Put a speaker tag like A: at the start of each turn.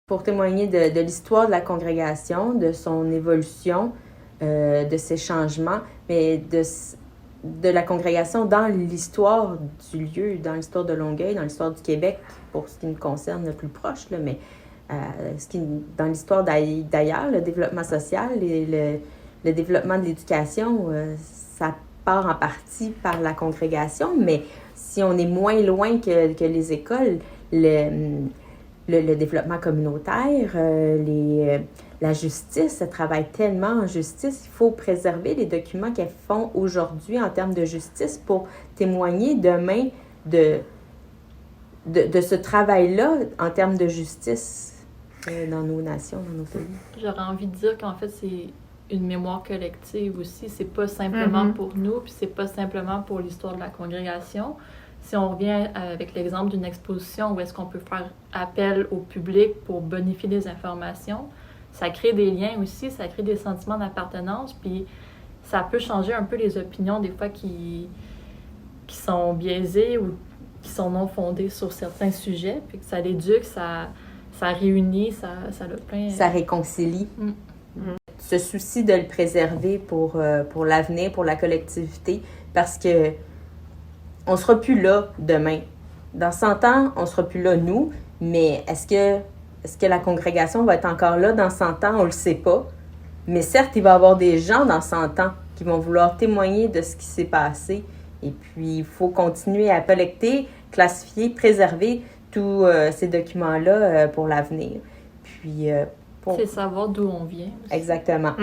A: pour témoigner de l'histoire de la congrégation, de son évolution, de ses changements, mais de la congrégation dans l'histoire du lieu, dans l'histoire de Longueuil, dans l'histoire du Québec, pour ce qui nous concerne le plus proche, là, mais dans l'histoire d'ailleurs, le développement social et le développement de l'éducation, ça part en partie par la congrégation, mais si on est moins loin que les écoles, le développement communautaire, la justice, ça travaille tellement en justice. Il faut préserver les documents qu'elles font aujourd'hui en termes de justice pour témoigner demain de ce travail-là en termes de justice dans nos nations, dans nos pays.
B: J'aurais envie de dire qu'en fait, c'est une mémoire collective aussi. C'est pas simplement pour nous, puis c'est pas simplement pour l'histoire de la congrégation. Si on revient avec l'exemple d'une exposition où est-ce qu'on peut faire appel au public pour bonifier des informations, ça crée des liens aussi, ça crée des sentiments d'appartenance, puis ça peut changer un peu les opinions des fois qui sont biaisées ou qui sont non fondées sur certains sujets, puis que ça l'éduque, ça réunit, ça a plein...
A: Ça réconcilie. Ce souci de le préserver pour l'avenir, pour la collectivité, parce que on sera plus là demain. Dans 100 ans, on sera plus là, nous, mais est-ce que la congrégation va être encore là dans 100 ans? On le sait pas. Mais certes, il va y avoir des gens dans 100 ans qui vont vouloir témoigner de ce qui s'est passé. Et puis, il faut continuer à collecter, classifier, préserver tous ces documents-là pour l'avenir. Puis,
B: c'est savoir d'où on vient aussi.
A: Exactement.